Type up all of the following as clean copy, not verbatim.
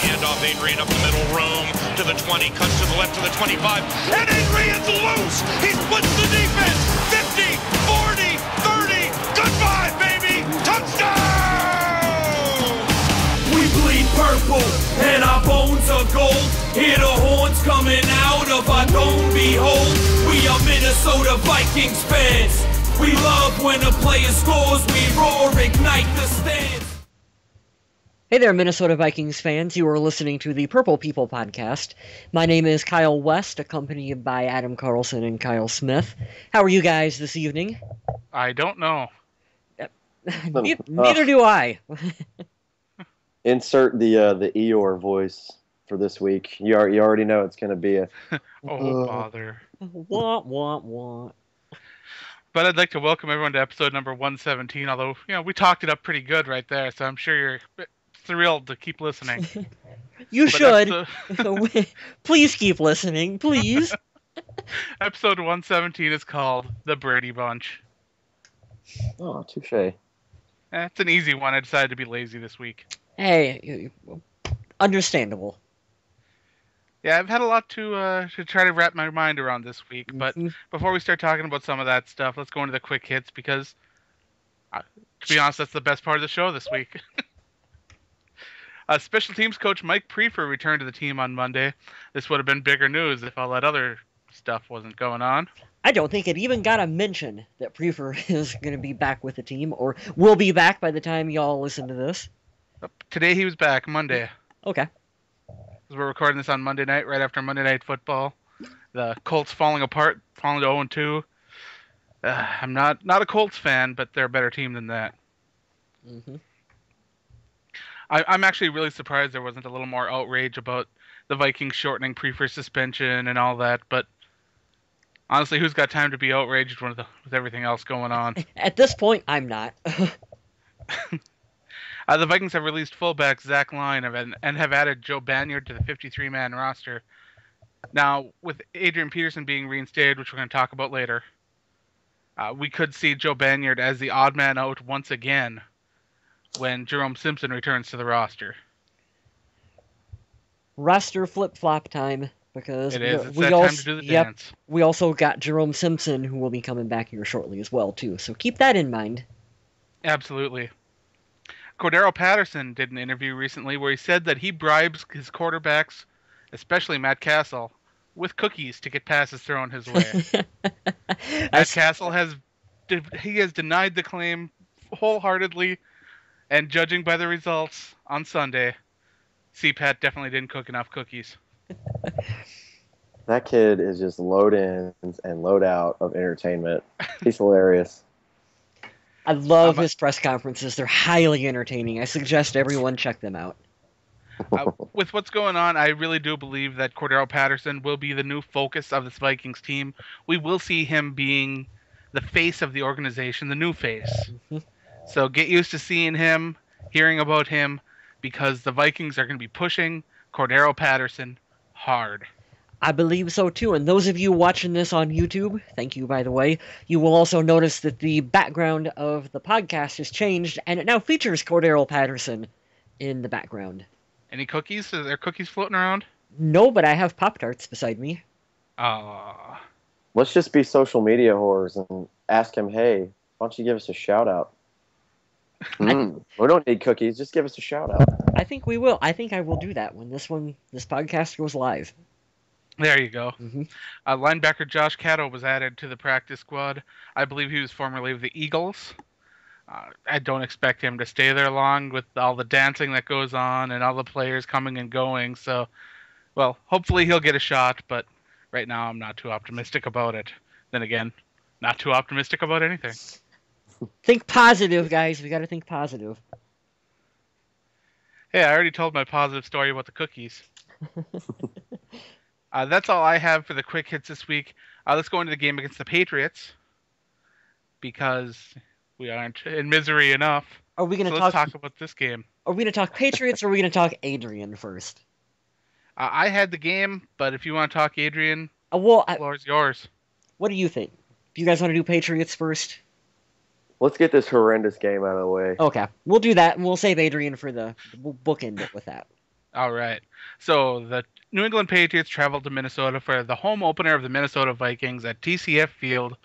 handoff. Adrian up the middle, room to the 20, cuts to the left to the 25, and Adrian's loose. He splits the defense. 50, 40, 30. Goodbye, baby. Touchdown! We bleed purple and our bones are gold. Hear the horns coming out of our dome. Behold, we are Minnesota Vikings fans. We love when a player scores. We roar, ignite the stands. Hey there, Minnesota Vikings fans. You are listening to the Purple People podcast. My name is Kyle West, accompanied by Adam Carlson and Kyle Smith. How are you guys this evening? I don't know. Neither do I. Insert the Eeyore voice for this week. You already know it's going to be a... Oh, bother. Wah, wah, wah. But I'd like to welcome everyone to episode number 117, although, we talked it up pretty good right there, so I'm sure you're thrilled to keep listening. You should. Please keep listening, please. Episode 117 is called The Brady Bunch. Oh, touche. It's an easy one. I decided to be lazy this week. Hey, understandable. Yeah, I've had a lot to try to wrap my mind around this week, but before we start talking about some of that stuff, let's go into the quick hits because, to be honest, that's the best part of the show this week. Special teams coach Mike Prefer returned to the team on Monday. This would have been bigger news if all that other stuff wasn't going on. I don't think it even got a mention that Prefer is going to be back with the team, or will be back by the time y'all listen to this. Today he was back, Monday. Okay. We're recording this on Monday night, right after Monday Night Football. The Colts falling apart, falling to 0-2. I'm not a Colts fan, but they're a better team than that. Mm-hmm. I'm actually really surprised there wasn't a little more outrage about the Vikings shortening Prefer's suspension and all that, but honestly, who's got time to be outraged with everything else going on? At this point, I'm not. The Vikings have released fullback Zach Line and have added Joe Banyard to the 53-man roster. Now, with Adrian Peterson being reinstated, which we're going to talk about later, we could see Joe Banyard as the odd man out once again when Jerome Simpson returns to the roster. Roster flip-flop time, because it is. It's that time to do the dance. We also got Jerome Simpson, who will be coming back here shortly as well, too. So keep that in mind. Absolutely. Cordero Patterson did an interview recently where he said that he bribes his quarterbacks, especially Matt Castle, with cookies to get passes thrown his way. Matt Castle has denied the claim wholeheartedly, and judging by the results on Sunday, CPAT definitely didn't cook enough cookies. That kid is just load in and load out of entertainment. He's hilarious. I love his press conferences. They're highly entertaining. I suggest everyone check them out. With what's going on, I really do believe that Cordero Patterson will be the new focus of this Vikings team. We will see him being the face of the organization, the new face. Mm-hmm. So get used to seeing him, hearing about him, because the Vikings are going to be pushing Cordero Patterson hard. I believe so, too. And those of you watching this on YouTube, thank you, by the way, you will also notice that the background of the podcast has changed, and it now features Cordero Patterson in the background. Any cookies? Are there cookies floating around? No, but I have Pop-Tarts beside me. Let's just be social media whores and ask him, hey, why don't you give us a shout-out? We don't need cookies. Just give us a shout-out. I think we will. I think I will do that when this podcast goes live. There you go. Mm-hmm. Linebacker Josh Caddo was added to the practice squad. I believe he was formerly of the Eagles. I don't expect him to stay there long with all the dancing that goes on and all the players coming and going. So, well, hopefully he'll get a shot, but right now I'm not too optimistic about it. Then again, not too optimistic about anything. Think positive, guys. We got to think positive. Hey, I already told my positive story about the cookies. That's all I have for the quick hits this week. Let's go into the game against the Patriots, because we aren't in misery enough. Are we going to let's talk about this game. Are we going to talk Patriots, or are we going to talk Adrian first? I had the game, but if you want to talk Adrian, the floor is yours. What do you think? Do you guys want to do Patriots first? Let's get this horrendous game out of the way. Okay, we'll do that, and we'll save Adrian for we'll bookend it with that. All right. So the New England Patriots traveled to Minnesota for the home opener of the Minnesota Vikings at TCF Field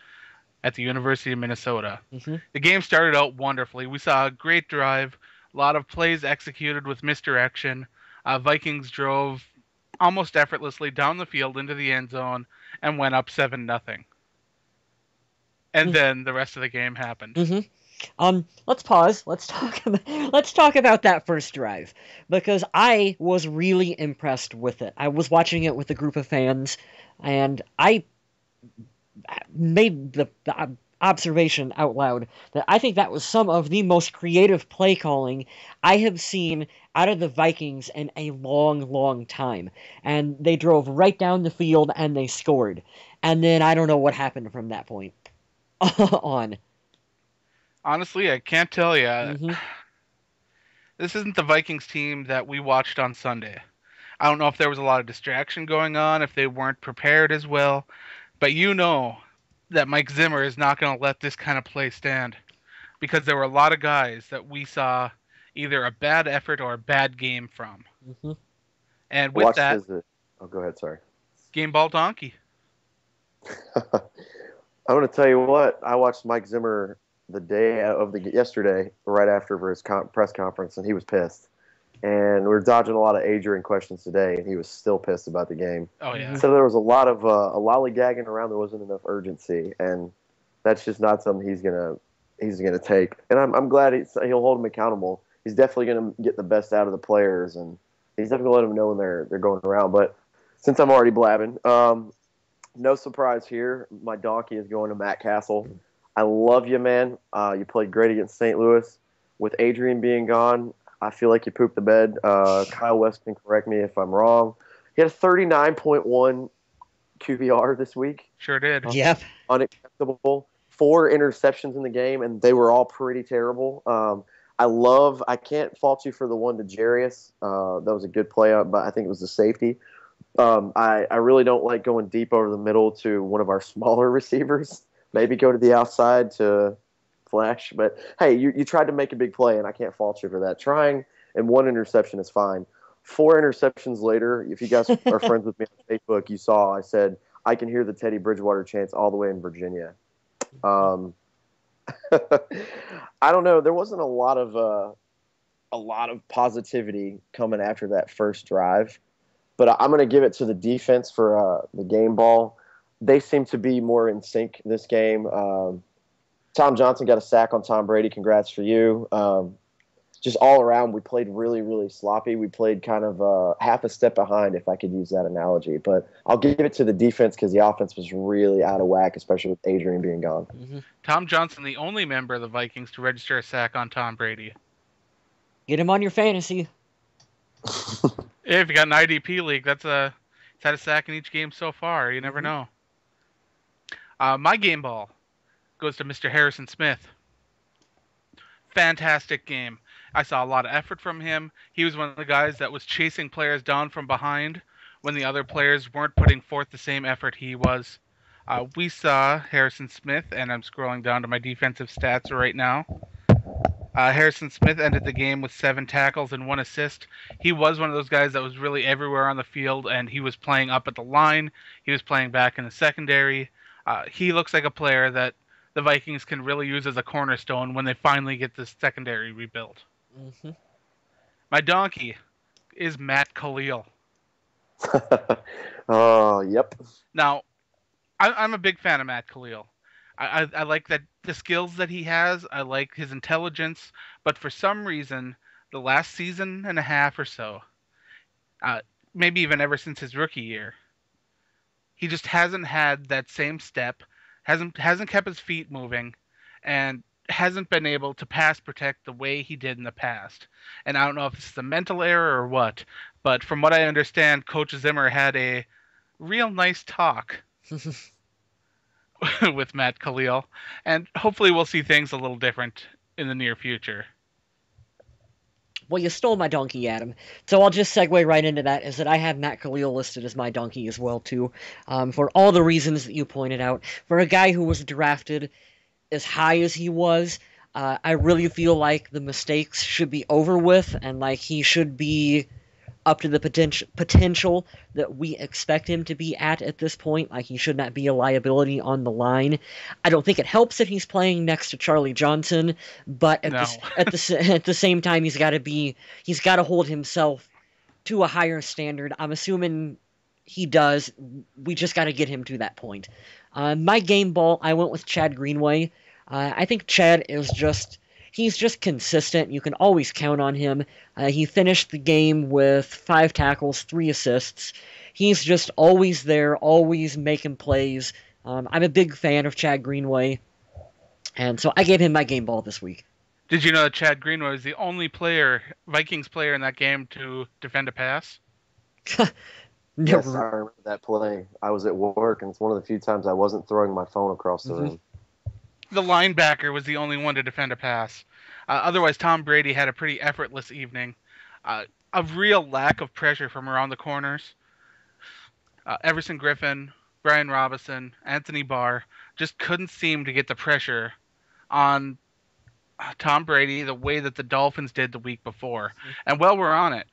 at the University of Minnesota. Mm-hmm. The game started out wonderfully. We saw a great drive, a lot of plays executed with misdirection. Vikings drove almost effortlessly down the field into the end zone and went up 7-0. And then the rest of the game happened. Let's pause. Let's talk about that first drive, because I was really impressed with it. I was watching it with a group of fans, and I made the observation out loud that I think that was some of the most creative play calling I have seen out of the Vikings in a long, long time. And they drove right down the field and they scored. And then I don't know what happened from that point on. Honestly, I can't tell you. Mm-hmm. This isn't the Vikings team that we watched on Sunday. I don't know if there was a lot of distraction going on, if they weren't prepared as well, but you know that Mike Zimmer is not going to let this kind of play stand, because there were a lot of guys that we saw either a bad effort or a bad game from. Mm-hmm. And with that, go ahead, sorry. Game ball donkey. I'm going to tell you what, I watched Mike Zimmer the day of yesterday, right after his press conference, and he was pissed. And we're dodging a lot of Adrian questions today, and he was still pissed about the game. Oh yeah. So there was a lot of lollygagging around. There wasn't enough urgency, and that's just not something he's gonna take. And I'm glad he'll hold him accountable. He's definitely gonna get the best out of the players, and he's definitely gonna let them know when they're going around. But since I'm already blabbing, no surprise here. My donkey is going to Matt Castle. I love you, man. You played great against St. Louis. With Adrian being gone, I feel like you pooped the bed. Kyle West can correct me if I'm wrong. He had a 39.1 QBR this week. Sure did. Yep. Unacceptable. 4 interceptions in the game, and they were all pretty terrible. I can't fault you for the one to Jarius. That was a good play, but I think it was a safety. I really don't like going deep over the middle to one of our smaller receivers. Maybe go to the outside to flash. But, hey, you tried to make a big play, and I can't fault you for that. Trying and 1 interception is fine. 4 interceptions later, if you guys are friends with me on Facebook, you saw I said, I can hear the Teddy Bridgewater chants all the way in Virginia. I don't know. There wasn't a lot of positivity coming after that first drive. But I'm going to give it to the defense for the game ball. They seem to be more in sync this game. Tom Johnson got a sack on Tom Brady. Congrats for you. Just all around, we played really, really sloppy. We played kind of half a step behind, if I could use that analogy. But I'll give it to the defense because the offense was really out of whack, especially with Adrian being gone. Mm-hmm. Tom Johnson, the only member of the Vikings to register a sack on Tom Brady. Get him on your fantasy. If you got an IDP league, he's had a sack in each game so far. You never know. My game ball goes to Mr. Harrison Smith. Fantastic game. I saw a lot of effort from him. He was one of the guys that was chasing players down from behind when the other players weren't putting forth the same effort he was. We saw Harrison Smith, and I'm scrolling down to my defensive stats right now. Harrison Smith ended the game with 7 tackles and 1 assist. He was one of those guys that was really everywhere on the field, and he was playing up at the line. He was playing back in the secondary. He looks like a player that the Vikings can really use as a cornerstone when they finally get this secondary rebuilt. Mm-hmm. My donkey is Matt Khalil. Oh, yep. Now, I'm a big fan of Matt Khalil. I like that the skills that he has. I like his intelligence. But for some reason, the last season and a half or so, maybe even ever since his rookie year, he just hasn't had that same step, hasn't kept his feet moving, and hasn't been able to pass protect the way he did in the past. And I don't know if it's a mental error or what, but from what I understand, Coach Zimmer had a real nice talk with Matt Khalil, and hopefully we'll see things a little different in the near future. Well, you stole my donkey, Adam. So I'll just segue right into that, is that I have Matt Khalil listed as my donkey as well, too, for all the reasons that you pointed out. For a guy who was drafted as high as he was, I really feel like the mistakes should be over with, and like he should be up to the potential that we expect him to be at this point. Like, he should not be a liability on the line. I don't think it helps that he's playing next to Charlie Johnson, but at the same time, he's got to hold himself to a higher standard. I'm assuming he does. We just got to get him to that point. My game ball, I went with Chad Greenway. I think Chad is he's just consistent. You can always count on him. He finished the game with 5 tackles, 3 assists. He's just always there, always making plays. I'm a big fan of Chad Greenway, and so I gave him my game ball this week. Did you know that Chad Greenway was the only Vikings player in that game to defend a pass? Yes, I remember that play. I was at work, and it's one of the few times I wasn't throwing my phone across the room. The linebacker was the only one to defend a pass. Otherwise, Tom Brady had a pretty effortless evening. A real lack of pressure from around the corners. Everson Griffin, Brian Robison, Anthony Barr just couldn't seem to get the pressure on Tom Brady the way that the Dolphins did the week before. And while we're on it,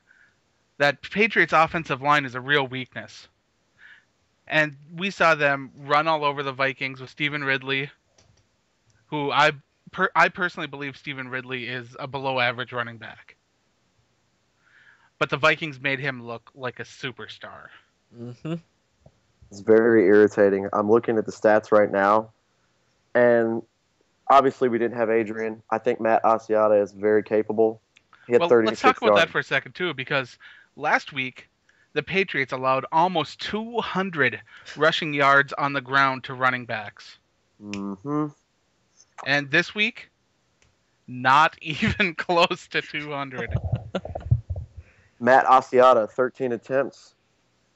that Patriots offensive line is a real weakness. And we saw them run all over the Vikings with Stephen Ridley, who I personally believe Stephen Ridley is a below-average running back. But the Vikings made him look like a superstar. Mm-hmm. It's very irritating. I'm looking at the stats right now, and obviously we didn't have Adrian. I think Matt Asiata is very capable. He had 36 let's talk about yards. that for a second, too, because last week the Patriots allowed almost 200 rushing yards on the ground to running backs. Mm-hmm. And this week, not even close to 200. Matt Asiata, 13 attempts,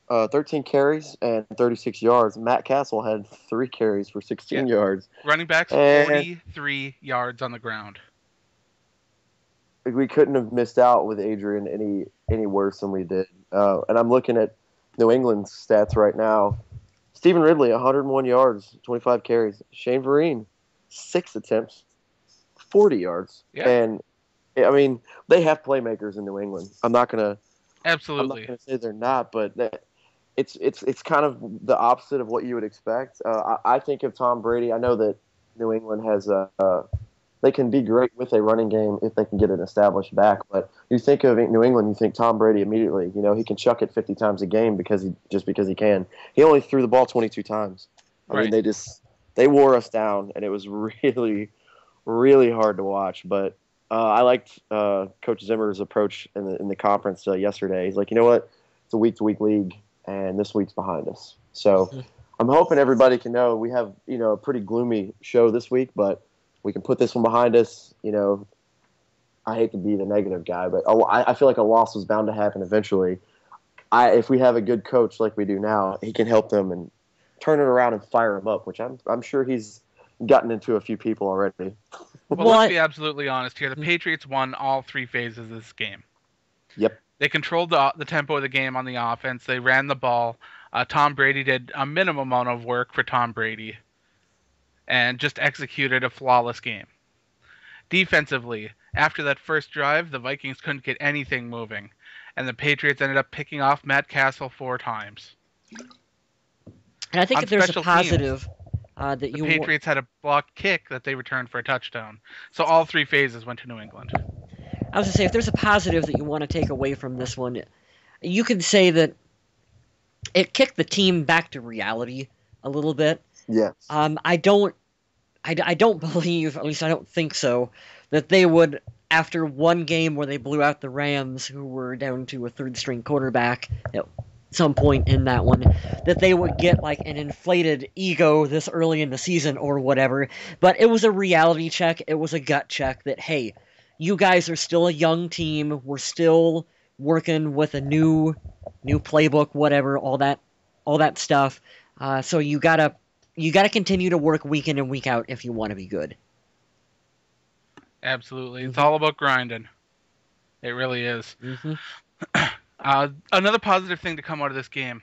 13 carries, and 36 yards. Matt Castle had 3 carries for 16 yards. Running backs, 43 yards on the ground. We couldn't have missed out with Adrian any worse than we did. And I'm looking at New England's stats right now. Stephen Ridley, 101 yards, 25 carries. Shane Vereen, 6 attempts, 40 yards. Yeah. And, I mean, they have playmakers in New England. I'm not going to say they're not, but it's kind of the opposite of what you would expect. I think of Tom Brady. I know that New England has they can be great with a running game if they can get an established back. But you think of New England, you think Tom Brady immediately. You know, he can chuck it 50 times a game because he can. He only threw the ball 22 times. I mean, they wore us down, and it was really, really hard to watch. But I liked Coach Zimmer's approach in the conference yesterday. He's like, you know what? It's a week-to-week league, and this week's behind us. So I'm hoping everybody can know we have, a pretty gloomy show this week, but we can put this one behind us. I hate to be the negative guy, but I feel like a loss was bound to happen eventually. If we have a good coach like we do now, he can help them and turn it around and fire them up, which I'm sure he's gotten into a few people already. Well, let's be absolutely honest here. The Patriots won all 3 phases of this game. Yep. They controlled the tempo of the game on the offense. They ran the ball. Tom Brady did a minimum amount of work for Tom Brady and just executed a flawless game. Defensively, after that first drive, the Vikings couldn't get anything moving, and the Patriots ended up picking off Matt Castle 4 times. And I think if there's a positive that the Patriots had a blocked kick that they returned for a touchdown. So all 3 phases went to New England. I was going to say, if there's a positive that you want to take away from this one, you could say that it kicked the team back to reality a little bit. Yes. I don't believe, at least I don't think so, that they would, after one game where they blew out the Rams, who were down to a 3rd-string quarterback at some point in that one, that they would get like an inflated ego this early in the season or whatever. But it was a reality check. It was a gut check that, hey, you guys are still a young team. We're still working with a new playbook, whatever, all that stuff. So you gotta continue to work week in and week out if you want to be good. Absolutely. It's all about grinding. It really is. Mm-hmm. Another positive thing to come out of this game,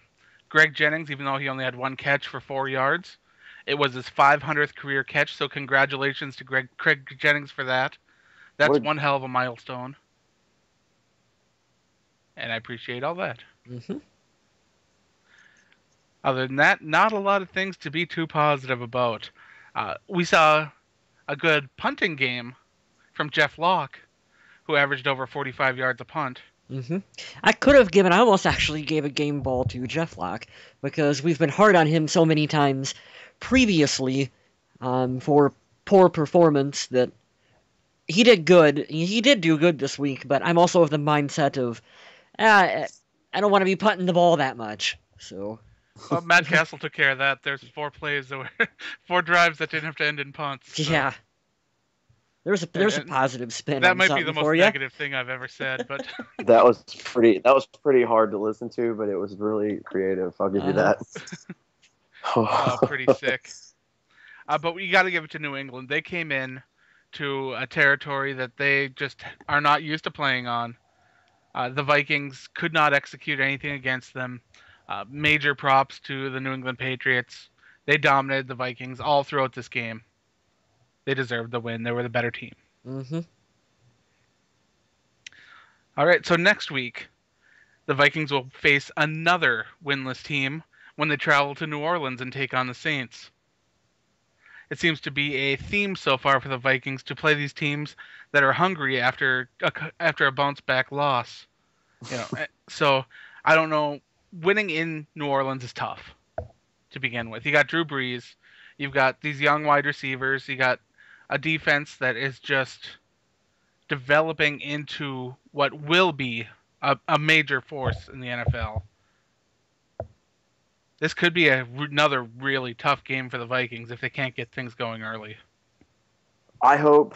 Greg Jennings, even though he only had 1 catch for 4 yards, it was his 500th career catch, so congratulations to Craig Jennings for that. That's one hell of a milestone. And I appreciate all that. Mm-hmm. Other than that, not a lot of things to be too positive about. We saw a good punting game from Jeff Locke, who averaged over 45 yards a punt. Mm-hmm. I almost actually gave a game ball to Jeff Locke, because we've been hard on him so many times previously for poor performance that he did good. He did do good this week, but I'm also of the mindset of, I don't want to be punting the ball that much. So. Well, Matt Castle took care of that. There's 4 plays that were 4 drives that didn't have to end in punts. So. Yeah. There's a positive spin. That on might be the something most negative thing I've ever said, but That was pretty hard to listen to, but it was really creative. I'll give you that. Pretty sick. But we got to give it to New England. They came in to a territory that they just are not used to playing on. The Vikings could not execute anything against them. Major props to the New England Patriots. They dominated the Vikings all throughout this game. They deserved the win. They were the better team. Mm-hmm. All right, so next week, the Vikings will face another winless team when they travel to New Orleans and take on the Saints. It seems to be a theme so far for the Vikings to play these teams that are hungry after a bounce-back loss. So I don't know. Winning in New Orleans is tough to begin with. You got Drew Brees. You've got these young wide receivers. You got a defense that is just developing into what will be a major force in the NFL. This could be another really tough game for the Vikings if they can't get things going early. I hope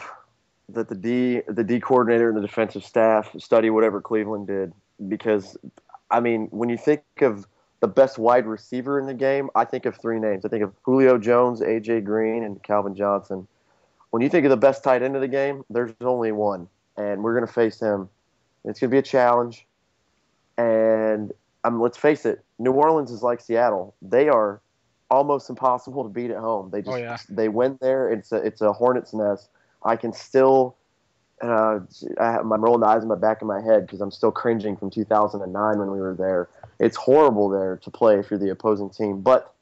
that the D coordinator and the defensive staff study whatever Cleveland did, because, I mean, when you think of the best wide receiver in the game, I think of 3 names. I think of Julio Jones, A.J. Green, and Calvin Johnson. When you think of the best tight end of the game, there's only one, and we're going to face him. It's going to be a challenge, and let's face it, New Orleans is like Seattle. They are almost impossible to beat at home. They win there. It's a hornet's nest. I can still I'm rolling the eyes in my back of my head because I'm still cringing from 2009 when we were there. It's horrible there to play if you're the opposing team. But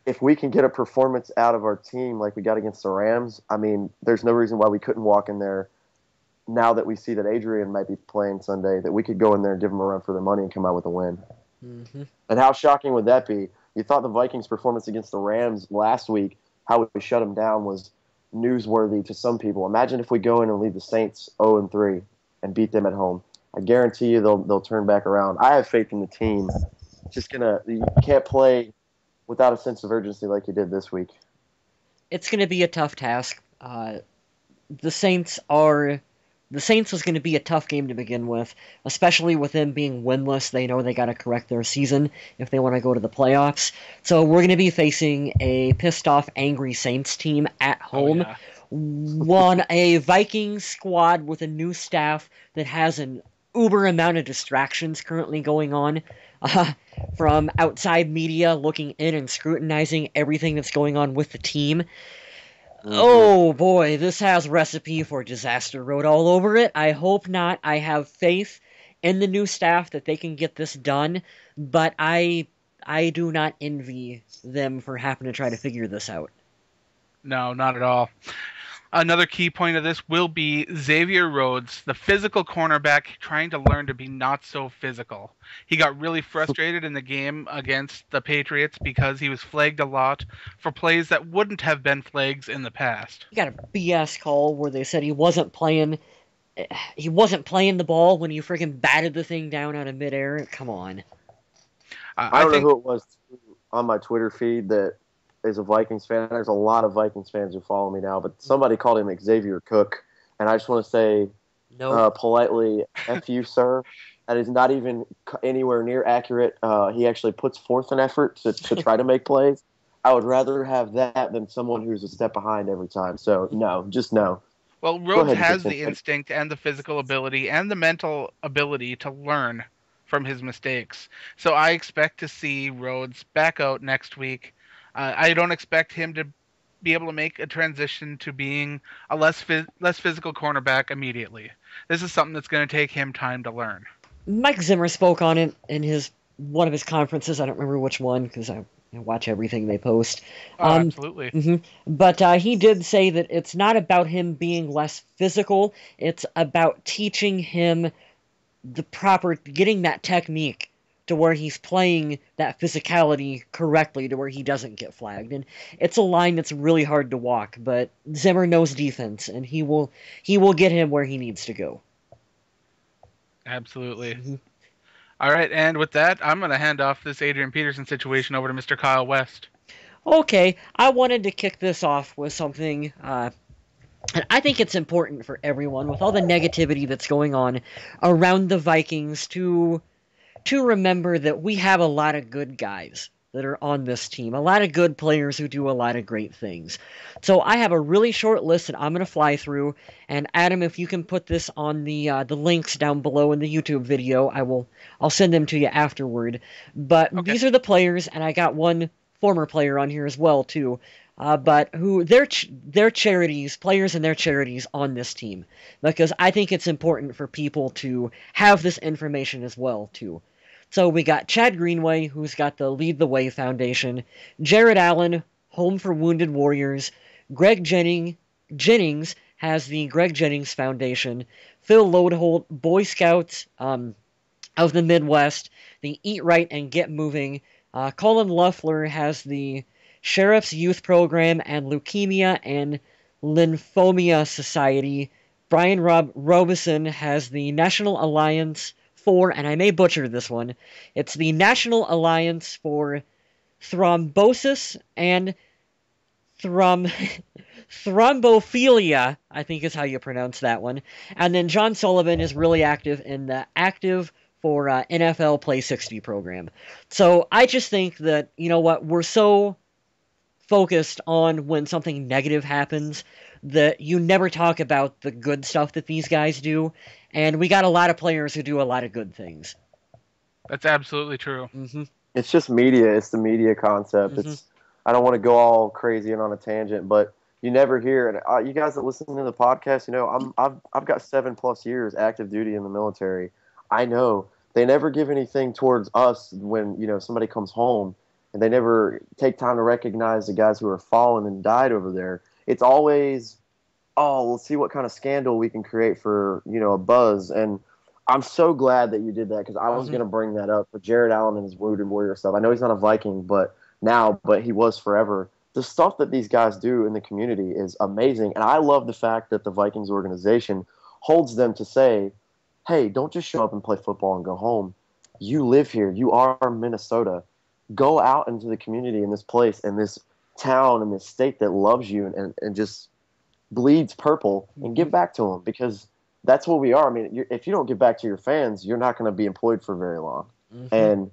if we can get a performance out of our team like we got against the Rams, I mean, there's no reason why we couldn't walk in there now that we see that Adrian might be playing Sunday, that we could go in there and give them a run for their money and come out with a win. Mm-hmm. And how shocking would that be? You thought the Vikings' performance against the Rams last week, how we shut them down, was newsworthy to some people. Imagine if we go in and leave the Saints 0-3 and beat them at home. I guarantee you they'll turn back around. I have faith in the team. You can't play without a sense of urgency like you did this week. It's going to be a tough task. The Saints was going to be a tough game to begin with, especially with them being winless. They know they got to correct their season if they want to go to the playoffs. So we're going to be facing a pissed-off, angry Saints team at home. A Vikings squad with a new staff that has an uber amount of distractions currently going on, from outside media looking in and scrutinizing everything that's going on with the team. Oh boy, this has recipe for disaster wrote all over it. I hope not. I have faith in the new staff that they can get this done, but I do not envy them for having to try to figure this out. No, not at all. Another key point of this will be Xavier Rhodes, the physical cornerback, trying to learn to be not so physical. He got really frustrated in the game against the Patriots because he was flagged a lot for plays that wouldn't have been flags in the past. He got a BS call where they said he wasn't playing the ball when he freaking batted the thing down out of midair. Come on. I don't know who it was on my Twitter feed that is a Vikings fan. There's a lot of Vikings fans who follow me now, but somebody called him Xavier Cook, and I just want to say politely, F you, sir. That is not even anywhere near accurate. He actually puts forth an effort to try to make plays. I would rather have that than someone who's a step behind every time. So, no, just no. Well, Rhodes has the instinct and the physical ability and the mental ability to learn from his mistakes. So I expect to see Rhodes back out next week. I don't expect him to be able to make a transition to being a less physical cornerback immediately. This is something that's going to take him time to learn. Mike Zimmer spoke on it in one of his conferences. I don't remember which one because I watch everything they post. Oh, absolutely. But he did say that it's not about him being less physical. It's about teaching him getting that technique to where he's playing that physicality correctly to where he doesn't get flagged. And it's a line that's really hard to walk, but Zimmer knows defense, and he will get him where he needs to go. Absolutely. All right, and with that, I'm going to hand off this Adrian Peterson situation over to Mr. Kyle West. Okay, I wanted to kick this off with something, and I think it's important for everyone, with all the negativity that's going on around the Vikings, to remember that we have a lot of good guys that are on this team, a lot of good players who do a lot of great things. So I have a really short list that I'm going to fly through, and Adam, if you can put this on the links down below in the YouTube video, I'll send them to you afterward. But Okay. These are the players, and I got one former player on here as well too. But who their charities, players and their charities on this team, because I think it's important for people to have this information as well too. So we got Chad Greenway, who's got the Lead the Way Foundation, Jared Allen, Home for Wounded Warriors, Greg Jennings has the Greg Jennings Foundation, Phil Loadholt, Boy Scouts of the Midwest, the Eat Right and Get Moving, Cullen Loeffler has the Sherrif's Youth Program and Leukemia and Lymphoma Society. Brian Robison has the National Alliance for, and I may butcher this one, it's the National Alliance for Thrombosis and Thrombophilia, I think is how you pronounce that one. And then John Sullivan is really active in the Active for NFL Play 60 program. So I just think that, you know what, we're so focused on when something negative happens that you never talk about the good stuff that these guys do, and we got a lot of players who do a lot of good things. That's absolutely true. It's just media. It's the media concept. I don't want to go all crazy and on a tangent, but you never hear it. You guys that listen to the podcast, you know, I've got 7+ years active duty in the military. I know they never give anything towards us when, you know, somebody comes home, and they never take time to recognize the guys who are fallen and died over there. It's always, oh, we'll see what kind of scandal we can create for, you know, a buzz. And I'm so glad that you did that, because I was going to bring that up for Jared Allen and his Wounded Warrior stuff. I know he's not a Viking, but he was forever. The stuff that these guys do in the community is amazing. And I love the fact that the Vikings organization holds them to say, hey, don't just show up and play football and go home. You live here. You are Minnesota. Go out into the community in this place and this town and this state that loves you and just bleeds purple, and give back to them, because that's what we are. I mean, if you don't give back to your fans, you're not going to be employed for very long. And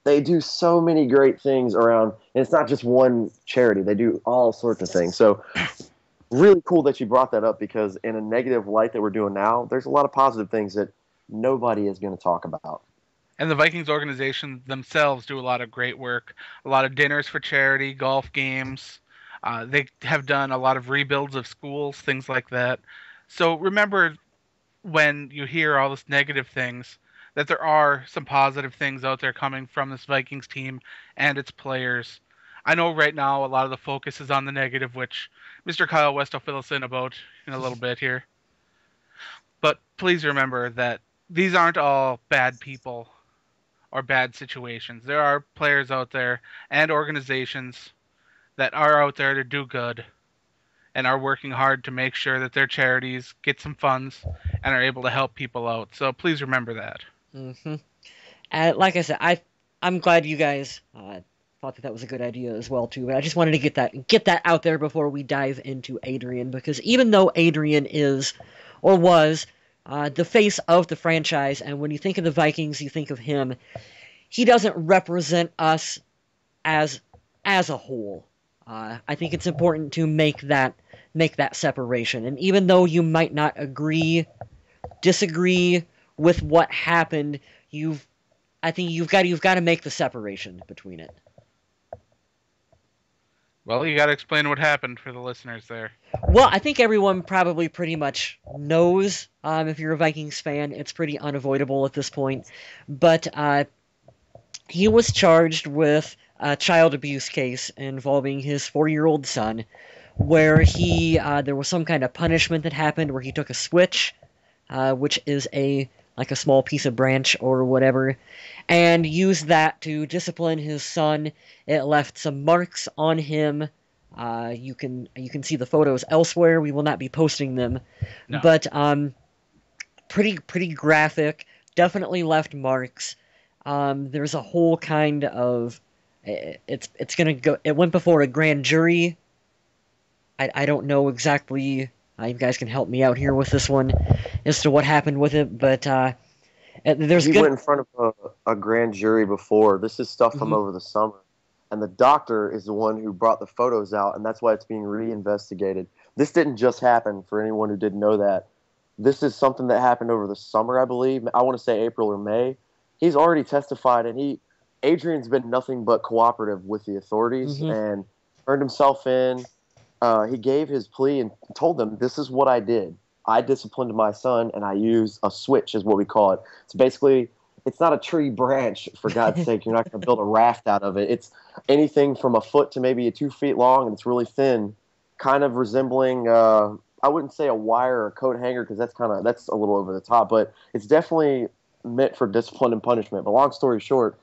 they do so many great things around, and it's not just one charity. They do all sorts of things. So really cool that you brought that up, because in a negative light that we're doing now, there's a lot of positive things that nobody is going to talk about. And the Vikings organization themselves do a lot of great work, a lot of dinners for charity, golf games. They have done a lot of rebuilds of schools, things like that. So remember, when you hear all this negative things, that there are some positive things out there coming from this Vikings team and its players. I know right now a lot of the focus is on the negative, which Mr. Kyle West will fill us in about in a little bit here. But please remember that these aren't all bad people or bad situations. There are players out there and organizations that are out there to do good and are working hard to make sure that their charities get some funds and are able to help people out. So please remember that. Like I said, I'm glad you guys thought that was a good idea as well too. But I just wanted to get that out there before we dive into Adrian, because even though Adrian is or was the face of the franchise, and when you think of the Vikings, you think of him, he doesn't represent us as a whole. I think it's important to make that separation. And even though you might not disagree with what happened, I think you've got to make the separation between it. Well, you got to explain what happened for the listeners there. Well, I think everyone probably pretty much knows. If you're a Vikings fan, it's pretty unavoidable at this point. But he was charged with a child abuse case involving his 4-year-old son, where there was some kind of punishment that happened where he took a switch, which is like a small piece of branch or whatever, and used that to discipline his son. It left some marks on him. You can see the photos elsewhere. We will not be posting them, No. But pretty graphic. Definitely left marks. There's a whole kind of it's gonna go. It went before a grand jury. I don't know exactly. You guys can help me out here with this one as to what happened with it, but there's. He went in front of a grand jury before. This is stuff from over the summer, and the doctor is the one who brought the photos out, and that's why it's being reinvestigated. This didn't just happen. For anyone who didn't know that, this is something that happened over the summer, I believe. I want to say April or May. He's already testified, and Adrian's been nothing but cooperative with the authorities and turned himself in. He gave his plea and told them, this is what I did. I disciplined my son, and I used a switch, is what we call it. It's basically, it's not a tree branch, for God's sake. You're not going to build a raft out of it. It's anything from a foot to maybe 2 feet long, and it's really thin, kind of resembling, I wouldn't say a wire or a coat hanger, because that's a little over the top, but it's definitely meant for discipline and punishment. But long story short,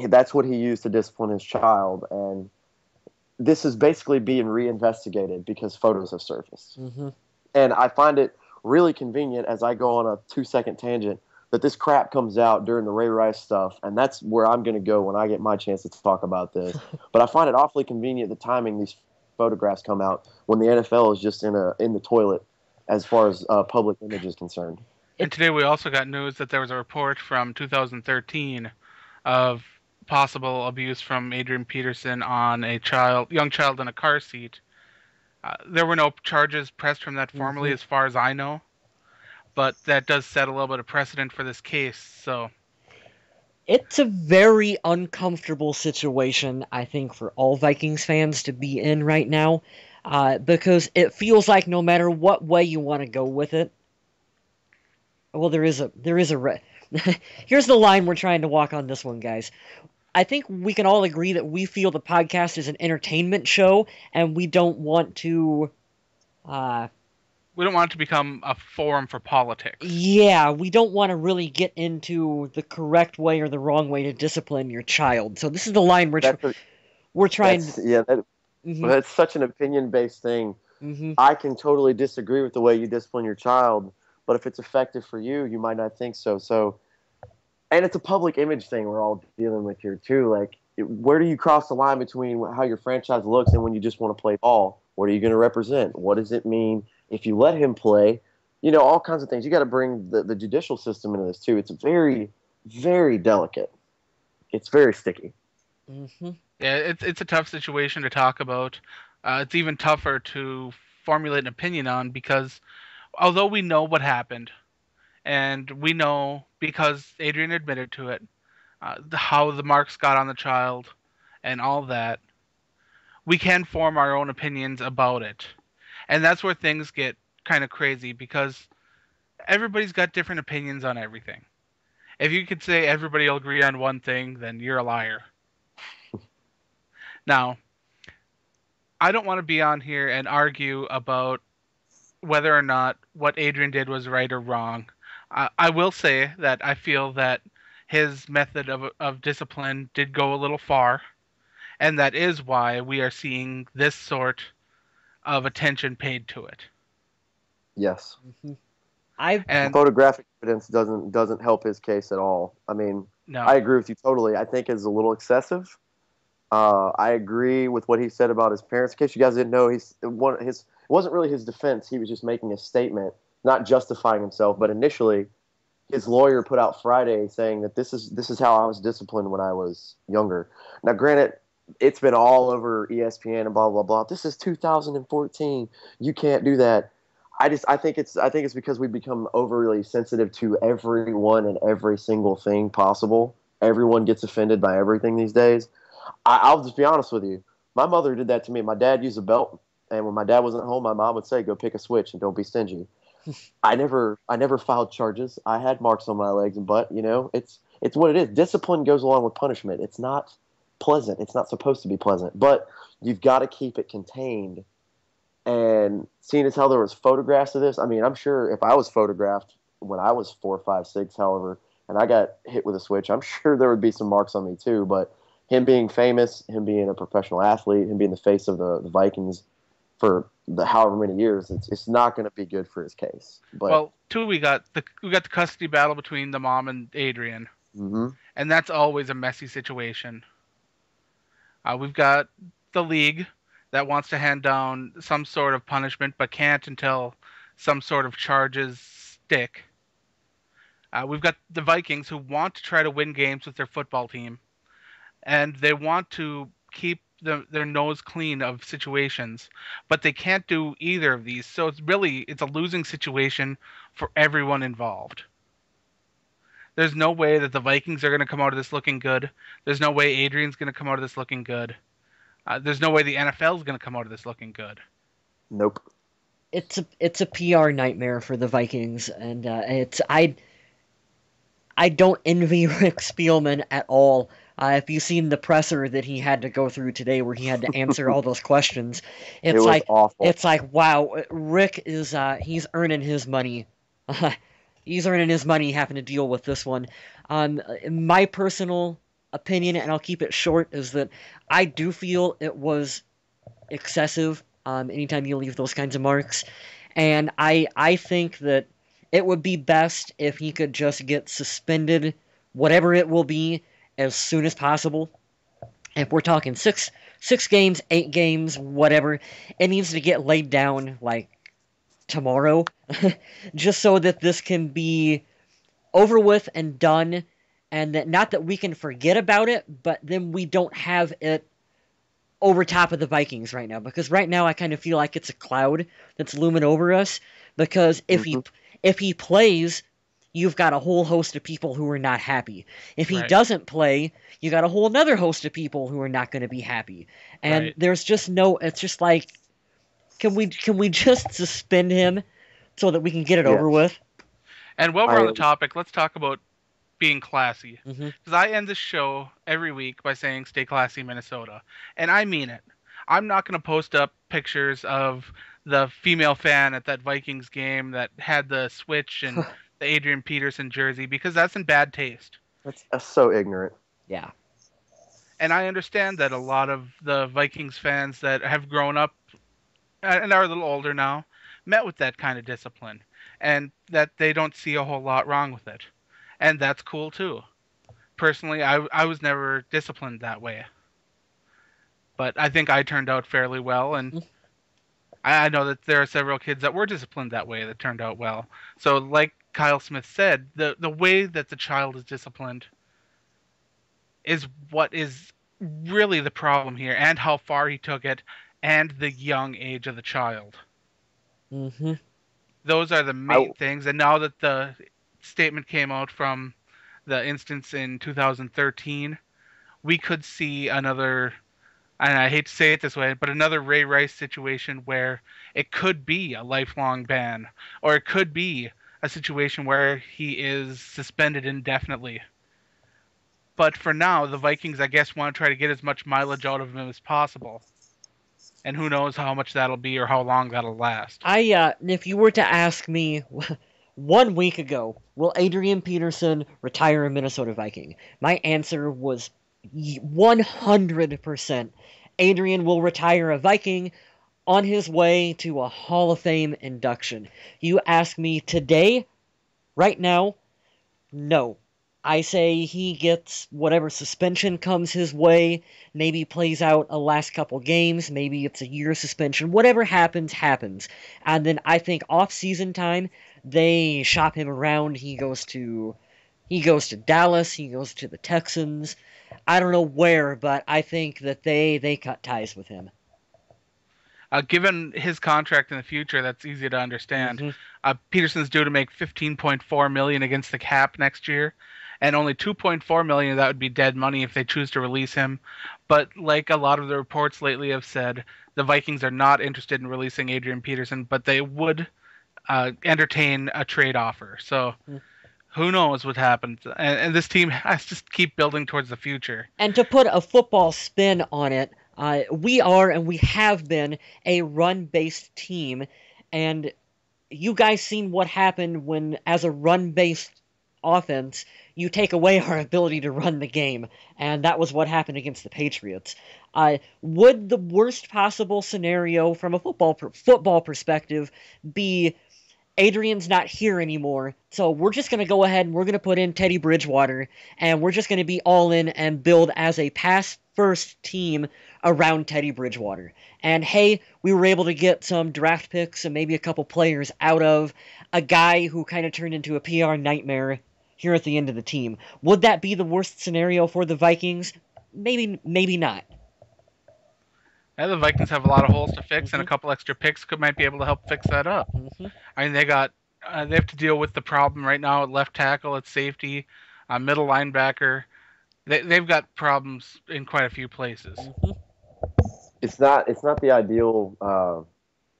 that's what he used to discipline his child, and this is basically being reinvestigated because photos have surfaced. And I find it really convenient, as I go on a 2-second tangent, that this crap comes out during the Ray Rice stuff, and that's where I'm going to go when I get my chance to talk about this. But I find it awfully convenient, the timing these photographs come out when the NFL is just in the toilet as far as public image is concerned. And today we also got news that there was a report from 2013 of possible abuse from Adrian Peterson on a young child in a car seat. There were no charges pressed from that formally, as far as I know, but that does set a little bit of precedent for this case. So it's a very uncomfortable situation, I think, for all Vikings fans to be in right now, because it feels like no matter what way you want to go with it, well, here's the line we're trying to walk on this one, guys. I think we can all agree that we feel the podcast is an entertainment show, and we don't want to... we don't want it to become a forum for politics. Yeah, we don't want to really get into the correct way or the wrong way to discipline your child. So this is the line we're trying to... Yeah, that's such an opinion-based thing. I can totally disagree with the way you discipline your child, but if it's effective for you, you might not think so. And it's a public image thing we're all dealing with here, too. Like, where do you cross the line between how your franchise looks and when you just want to play ball? What are you going to represent? What does it mean if you let him play? You know, all kinds of things. You got to bring the judicial system into this, too. It's very, very delicate. It's very sticky. Yeah, it's a tough situation to talk about. It's even tougher to formulate an opinion on because although we know what happened, and we know, because Adrian admitted to it, how the marks got on the child and all that, we can form our own opinions about it. And that's where things get kind of crazy, because everybody's got different opinions on everything. If you could say everybody will agree on one thing, then you're a liar. Now, I don't want to be on here and argue about whether or not what Adrian did was right or wrong. I will say that I feel that his method of discipline did go a little far, and that is why we are seeing this sort of attention paid to it. Yes. And photographic evidence doesn't help his case at all. I mean, no. I agree with you totally. I think it's a little excessive. I agree with what he said about his parents. In case you guys didn't know, it wasn't really his defense. He was just making a statement, not justifying himself. But initially, his lawyer put out Friday saying that this is how I was disciplined when I was younger. Now, granted, it's been all over ESPN and blah blah blah. This is 2014. You can't do that. I think it's because we become overly sensitive to everyone and every single thing possible. Everyone gets offended by everything these days. I'll just be honest with you. My mother did that to me. My dad used a belt, and when my dad wasn't home, my mom would say, "Go pick a switch and don't be stingy." I never filed charges. I had marks on my legs and butt. It's what it is. Discipline goes along with punishment. It's not pleasant. It's not supposed to be pleasant, but you've got to keep it contained. And seeing as how there was photographs of this, I mean, I'm sure if I was photographed when I was 4, 5, 6, however, and I got hit with a switch, I'm sure there would be some marks on me too. But him being famous, him being a professional athlete, him being the face of the Vikings for the however many years, it's not going to be good for his case. But well, too, we got the custody battle between the mom and Adrian, and that's always a messy situation. We've got the league that wants to hand down some sort of punishment, but can't until some sort of charges stick. We've got the Vikings who want to try to win games with their football team, and they want to keep their nose clean of situations, but they can't do either of these. So it's a losing situation for everyone involved. There's no way that the Vikings are going to come out of this looking good. There's no way Adrian's going to come out of this looking good. There's no way the NFL is going to come out of this looking good. Nope. It's a PR nightmare for the Vikings, and I don't envy Rick Spielman at all. If you've seen the presser that he had to go through today, where he had to answer all those questions, It was awful. It's like, wow, Rick is he's earning his money. He's earning his money having to deal with this one. My personal opinion, and I'll keep it short, is that I do feel it was excessive anytime you leave those kinds of marks. And I think that it would be best if he could just get suspended, whatever it will be, as soon as possible. If we're talking six games, 8 games, whatever, it needs to get laid down like tomorrow, just so that this can be over with and done, and that not that we can forget about it, but then we don't have it over top of the Vikings right now, because right now I kind of feel like it's a cloud that's looming over us, because if he plays, you've got a whole host of people who are not happy. If he doesn't play, you got a whole other host of people who are not going to be happy. And there's just it's just like, can we just suspend him so that we can get it over with? And while we're on the topic, let's talk about being classy. Because I end this show every week by saying, stay classy, Minnesota. And I mean it. I'm not going to post up pictures of the female fan at that Vikings game that had the switch and the Adrian Peterson jersey, because that's in bad taste. That's so ignorant. Yeah. And I understand that a lot of the Vikings fans that have grown up and are a little older now met with that kind of discipline, and that they don't see a whole lot wrong with it. And that's cool too. Personally, I was never disciplined that way. But I think I turned out fairly well, and I know that there are several kids that were disciplined that way that turned out well. So like Kyle Smith said, the way that the child is disciplined is what is really the problem here, and how far he took it, and the young age of the child. Those are the main things. And now that the statement came out from the instance in 2013, we could see another, and I hate to say it this way, but another Ray Rice situation where it could be a lifelong ban, or it could be a situation where he is suspended indefinitely. But for now, the Vikings, I guess, want to try to get as much mileage out of him as possible. And who knows how much that'll be or how long that'll last. If you were to ask me 1 week ago, will Adrian Peterson retire a Minnesota Viking? My answer was 100%. Adrian will retire a Viking on his way to a Hall of Fame induction. You ask me today, right now, no. I say he gets whatever suspension comes his way, maybe plays out a last couple games, maybe it's a year suspension, whatever happens, happens. And then I think off-season time, they shop him around. He goes to Dallas, he goes to the Texans. I don't know where, but I think that they cut ties with him. Given his contract in the future, that's easy to understand. Peterson's due to make $15.4 million against the cap next year, and only 2.4 million of that would be dead money if they choose to release him. But like a lot of the reports lately have said, the Vikings are not interested in releasing Adrian Peterson, but they would entertain a trade offer. So who knows what happens? And this team has to keep building towards the future. And to put a football spin on it, we are and we have been a run-based team, and you guys seen what happened when, as a run-based offense, you take away our ability to run the game, and that was what happened against the Patriots. Would the worst possible scenario from a football perspective be Adrian's not here anymore, so we're just going to go ahead and we're going to put in Teddy Bridgewater, and we're just going to be all in and build as a pass-first team around Teddy Bridgewater. And hey, we were able to get some draft picks and maybe a couple players out of a guy who kind of turned into a PR nightmare here at the end of the team. Would that be the worst scenario for the Vikings? Maybe not. Yeah, the Vikings have a lot of holes to fix, and a couple extra picks might be able to help fix that up. I mean, they have to deal with the problem right now at left tackle, at safety, middle linebacker. They've got problems in quite a few places. It's not the ideal.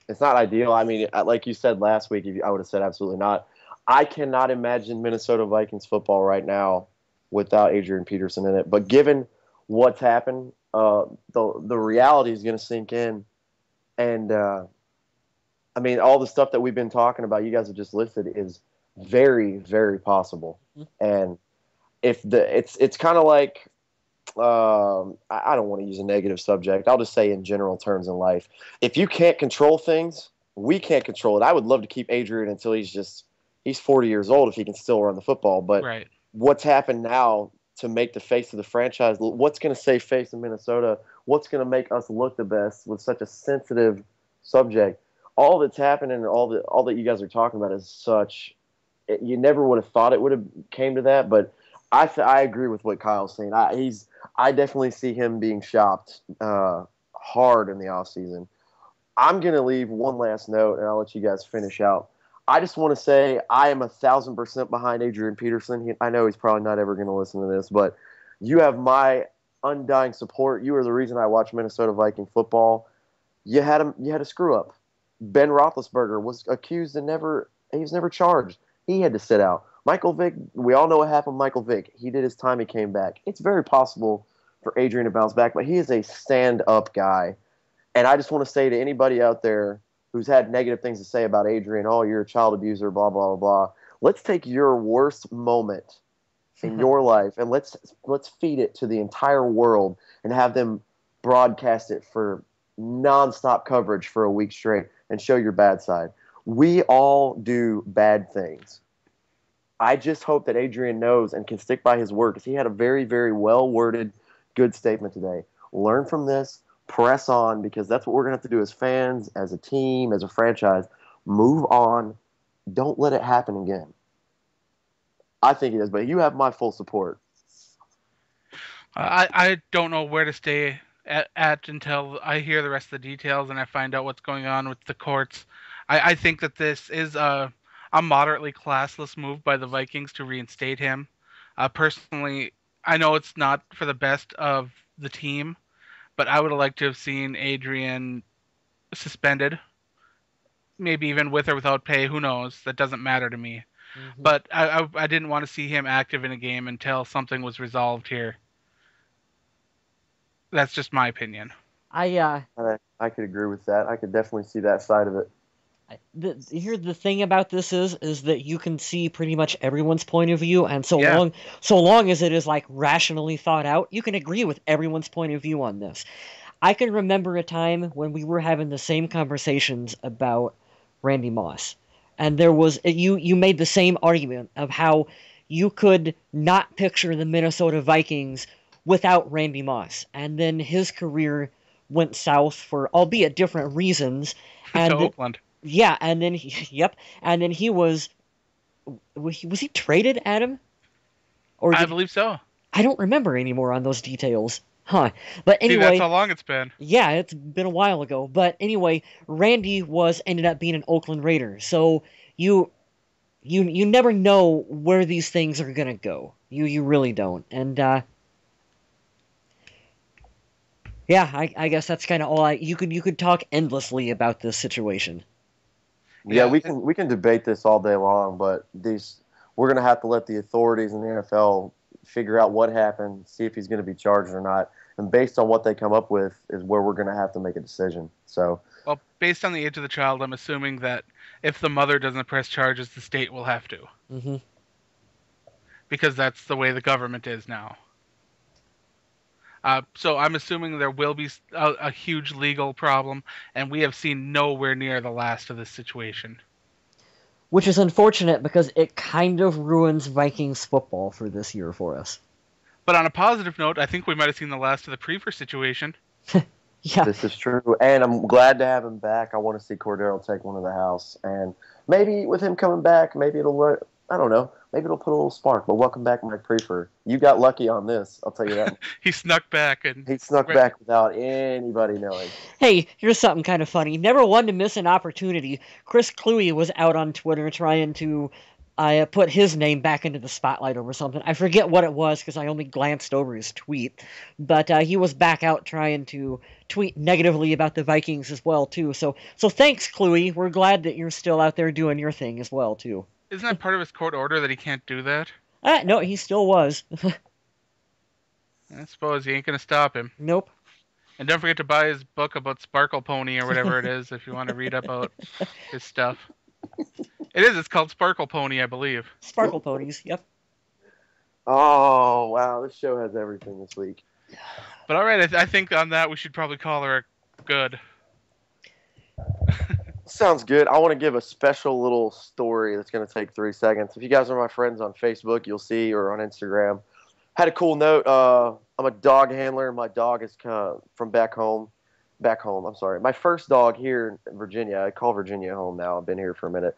It's not ideal. I mean, like you said last week, I would have said absolutely not. I cannot imagine Minnesota Vikings football right now without Adrian Peterson in it. But given what's happened, the reality is going to sink in, and I mean, all the stuff that we've been talking about, you guys have just listed, is very, very possible. And if it's kind of like, I don't want to use a negative subject. I'll just say in general terms in life, if you can't control things, we can't control it. I would love to keep Adrian until he's 40 years old if he can still run the football. But right. What's happened now to make the face of the franchise, what's going to save face in Minnesota, what's going to make us look the best with such a sensitive subject, all that's happened and all that you guys are talking about is such, you never would have thought it would have came to that, but I agree with what Kyle's saying. I definitely see him being shopped hard in the offseason. I'm going to leave one last note, and I'll let you guys finish out. I just want to say I am 1,000% behind Adrian Peterson. I know he's probably not ever going to listen to this, but you have my undying support. You are the reason I watch Minnesota Viking football. You had a screw up. Ben Roethlisberger was accused and he was never charged. He had to sit out. Michael Vick, we all know what happened with Michael Vick. He did his time, he came back. It's very possible for Adrian to bounce back, but he is a stand-up guy. And I just want to say to anybody out there who's had negative things to say about Adrian, oh, you're a child abuser, blah, blah, blah, blah. Let's take your worst moment in your life and let's feed it to the entire world and have them broadcast it for nonstop coverage for a week straight and show your bad side. We all do bad things. I just hope that Adrian knows and can stick by his word, because he had a very, very well-worded, good statement today. Learn from this. Press on, because that's what we're going to have to do as fans, as a team, as a franchise. Move on. Don't let it happen again. I think it is, but you have my full support. I don't know where to stay at until I hear the rest of the details and I find out what's going on with the courts. I think that this is a moderately classless move by the Vikings to reinstate him. Personally, I know it's not for the best of the team, but I would have liked to have seen Adrian suspended, maybe even with or without pay. Who knows? That doesn't matter to me. But I didn't want to see him active in a game until something was resolved here. That's just my opinion. I could agree with that. I could definitely see that side of it. Here's the thing about this is that you can see pretty much everyone's point of view, and so long as it is like rationally thought out, you can agree with everyone's point of view on this. I can remember a time when we were having the same conversations about Randy Moss, and there was you made the same argument of how you could not picture the Minnesota Vikings without Randy Moss, and then his career went south for albeit different reasons. And to Oakland. Yeah, and then he was he traded, Adam? I believe so. I don't remember anymore on those details. But anyway, see, that's how long it's been. Yeah, it's been a while ago. But anyway, Randy ended up being an Oakland Raider. So you never know where these things are gonna go. You really don't. And yeah, I guess that's kind of all. You could talk endlessly about this situation. Yeah, we can debate this all day long, but we're going to have to let the authorities in the NFL figure out what happened, see if he's going to be charged or not, and based on what they come up with is where we're going to have to make a decision. So, well, based on the age of the child, I'm assuming that if the mother doesn't press charges, the state will have to. Mm-hmm. Because that's the way the government is now. So I'm assuming there will be a huge legal problem, and we have seen nowhere near the last of this situation. Which is unfortunate because it kind of ruins Vikings football for this year for us. But on a positive note, I think we might have seen the last of the Prefer situation. Yeah. This is true, and I'm glad to have him back. I want to see Cordero take one to the house, and maybe with him coming back, maybe I don't know. Maybe it'll put a little spark. But welcome back, Mike Prefer. You got lucky on this, I'll tell you that. He snuck back. He snuck back without anybody knowing. Hey, here's something kind of funny. Never one to miss an opportunity. Chris Cluey was out on Twitter trying to put his name back into the spotlight over something. I forget what it was because I only glanced over his tweet. But he was back out trying to tweet negatively about the Vikings as well, too. So thanks, Cluey. We're glad that you're still out there doing your thing as well, too. Isn't that part of his court order that he can't do that? No, he still was. I suppose he ain't going to stop him. Nope. And don't forget to buy his book about Sparkle Pony or whatever it is if you want to read about his stuff. It's called Sparkle Pony, I believe. Sparkle Ponies, yep. Oh, wow. This show has everything this week. But all right, I think on that we should probably call her good. Sounds good. I want to give a special little story that's going to take 3 seconds. If you guys are my friends on Facebook, you'll see, or on Instagram. Had a cool note. I'm a dog handler. My dog is from back home. I'm sorry. My first dog here in Virginia. I call Virginia home now. I've been here for a minute.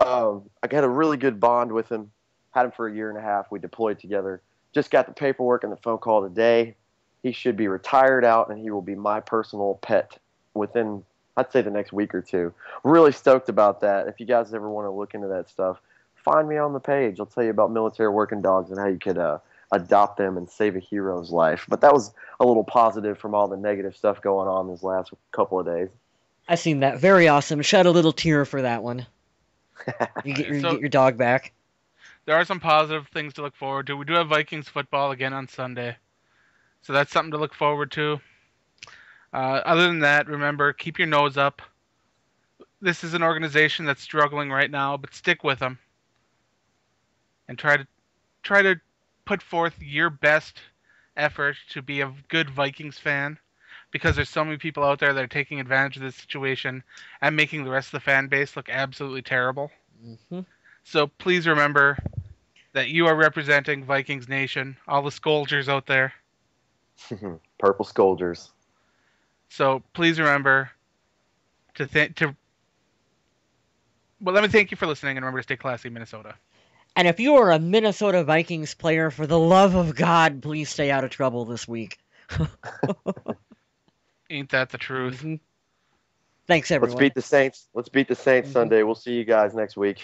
I got a really good bond with him. Had him for a year and a half. We deployed together. Just got the paperwork and the phone call today. He should be retired out, and he will be my personal pet within, I'd say, the next week or two. Really stoked about that. If you guys ever want to look into that stuff, find me on the page. I'll tell you about military working dogs and how you could adopt them and save a hero's life. But that was a little positive from all the negative stuff going on these last couple of days. I seen that. Very awesome. Shed a little tear for that one. You get your dog back. There are some positive things to look forward to. We do have Vikings football again on Sunday. So that's something to look forward to. Other than that, remember, keep your nose up. This is an organization that's struggling right now, but stick with them. And try to put forth your best effort to be a good Vikings fan, because there's so many people out there that are taking advantage of this situation and making the rest of the fan base look absolutely terrible. Mm-hmm. So please remember that you are representing Vikings Nation, all the Scolders out there. Purple Scolders. So please remember well, let me thank you for listening, and remember to stay classy, Minnesota. And if you are a Minnesota Vikings player, for the love of God, please stay out of trouble this week. Ain't that the truth? Mm-hmm. Thanks, everyone. Let's beat the Saints. Sunday. We'll see you guys next week.